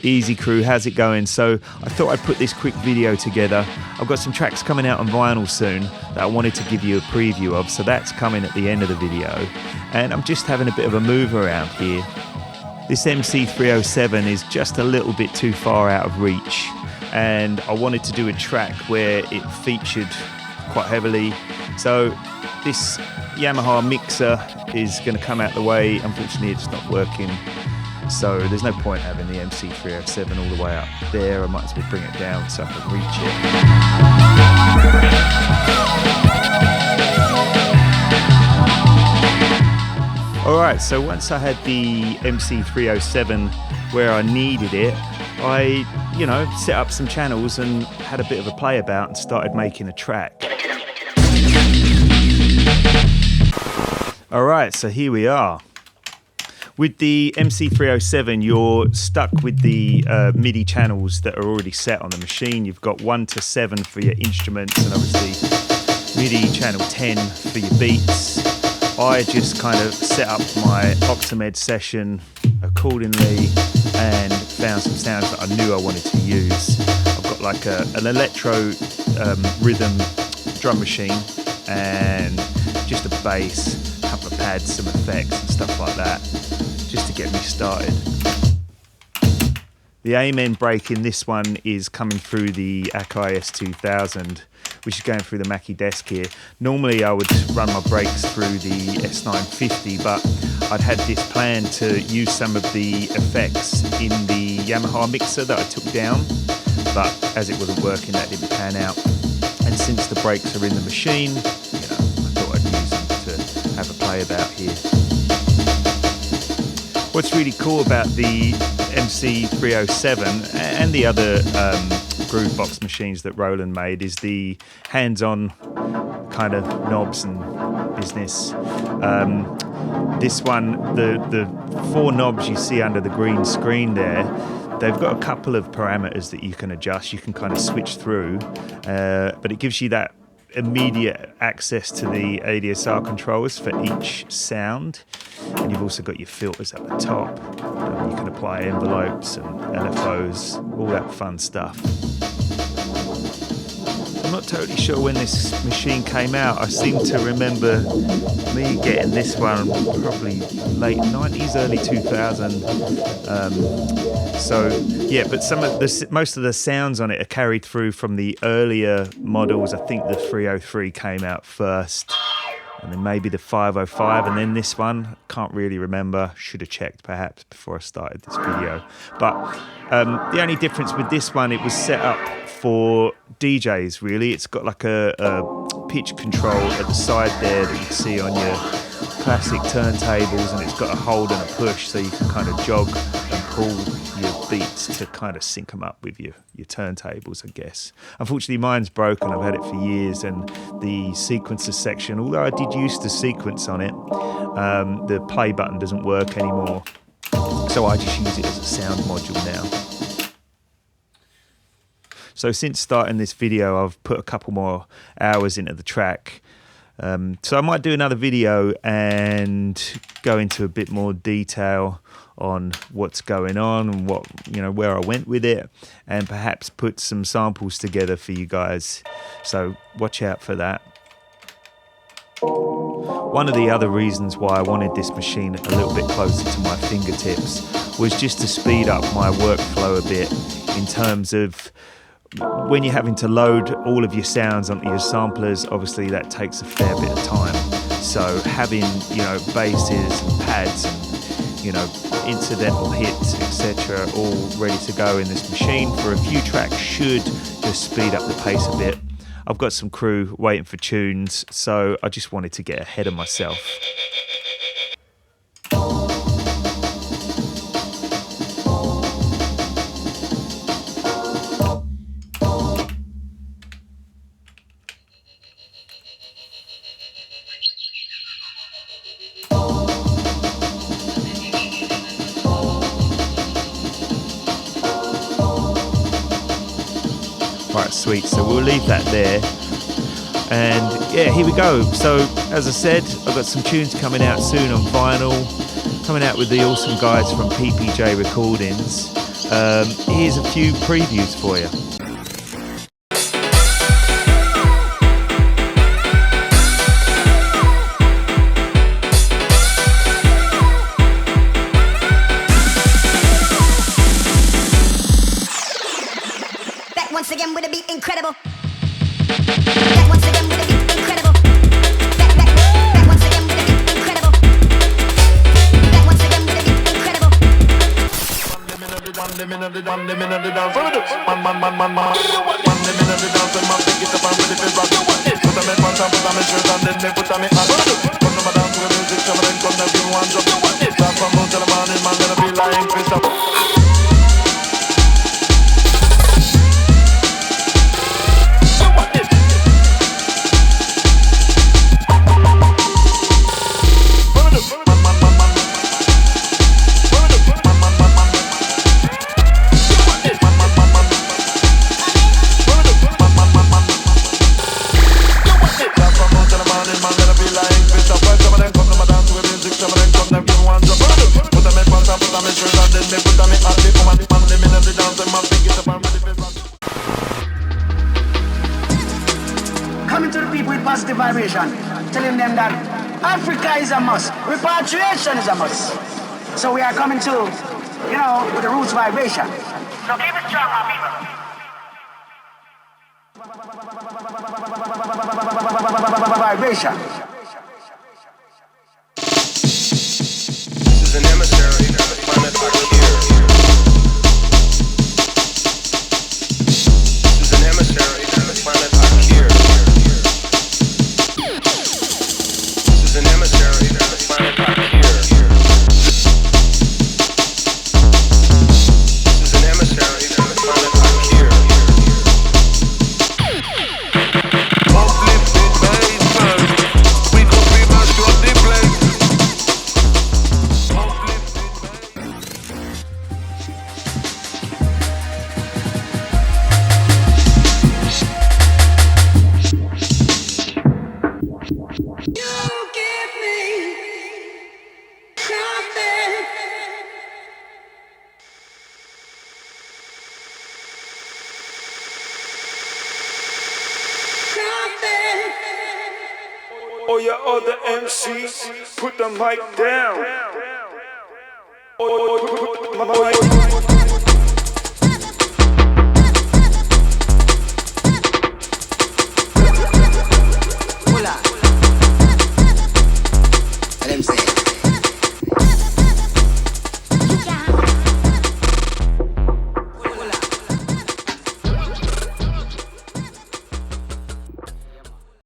Easy crew, how's it going? So I thought I'd put this quick video together. I've got some tracks coming out on vinyl soon that I wanted to give you a preview of, so that's coming at the end of the video. And I'm just having a bit of a move around here. This MC-307 is just a little bit too far out of reach, and I wanted to do a track where it featured quite heavily. So this Yamaha mixer is going to come out the way. Unfortunately, it's not working. So there's no point having the MC-307 all the way up there. I might as well bring it down so I can reach it. Alright, so once I had the MC-307 where I needed it, I, set up some channels and had a bit of a play about and started making a track. Alright, so here we are. With the MC-307, you're stuck with the MIDI channels that are already set on the machine. You've got 1 to 7 for your instruments and obviously MIDI channel 10 for your beats. I just kind of set up my OctaMED session accordingly and found some sounds that I knew I wanted to use. I've got like an electro rhythm drum machine and just a bass, a couple of pads, some effects and stuff like that, just to get me started. The amen break in this one is coming through the AkaiS 2000, which is going through the Mackie desk here. Normally I would run my breaks through the S950, but I'd had this plan to use some of the effects in the Yamaha mixer that I took down, but as it wasn't working, that didn't pan out. And since the breaks are in the machine, I thought I'd use them to have a play about here. What's really cool about the MC-307 and the other Groovebox machines that Roland made is the hands-on kind of knobs and business. This one, the 4 knobs you see under the green screen there, they've got a couple of parameters that you can adjust. You can kind of switch through, but it gives you that immediate access to the ADSR controllers for each sound, and you've also got your filters at the top. You can apply envelopes and LFOs, all that fun stuff. I'm not totally sure when this machine came out. I seem to remember me getting this one probably late 90s, early 2000. But most of the sounds on it are carried through from the earlier models. I think the 303 came out first, and then maybe the 505, and then this one. Can't really remember. Should have checked perhaps before I started this video. But the only difference with this one, it was set up for DJs really. It's got like a pitch control at the side there that you can see on your classic turntables, and it's got a hold and a push, so you can kind of jog and pull your beats to kind of sync them up with your turntables, I guess. Unfortunately, mine's broken. I've had it for years, and the sequencer section, although I did used to sequence on it, the play button doesn't work anymore, so I just use it as a sound module now. So since starting this video, I've put a couple more hours into the track. So I might do another video and go into a bit more detail on what's going on and where I went with it, and perhaps put some samples together for you guys. So watch out for that. One of the other reasons why I wanted this machine a little bit closer to my fingertips was just to speed up my workflow a bit, in terms of when you're having to load all of your sounds onto your samplers. Obviously that takes a fair bit of time. So having, basses and pads and, incidental hits, etc., all ready to go in this machine for a few tracks should just speed up the pace a bit. I've got some crew waiting for tunes, so I just wanted to get ahead of myself. Right, sweet, so we'll leave that there. And yeah, here we go. So as I said, I've got some tunes coming out soon on vinyl, coming out with the awesome guys from PPJ Recordings. Here's a few previews for you. Once again with a beat incredible. Back once again with a beat incredible. Back once again with a beat incredible. Back once again with a beat incredible. One lemon of the dance, one lemon of the dance, and my pick it up and ready for rock. Put on my pants and put on my shirt and then me put on my hat. Come to my dance with music, come and come and give one drop. Start from noon till the morning, man, gonna be lying fist up. Coming to the people with positive vibration, telling them that Africa is a must, repatriation is a must. So we are coming to, with the roots vibration. So keep it strong, my people. Vibration. This is an emissary of the planet Akir. This is an emissary of the planet Akir. This is an emissary of the planet Akir. This is an emissary of the planet Akir. Uplifted basement, we could be much of the place. Oh, your other MC, put the mic down. Put the mic down. Let him say.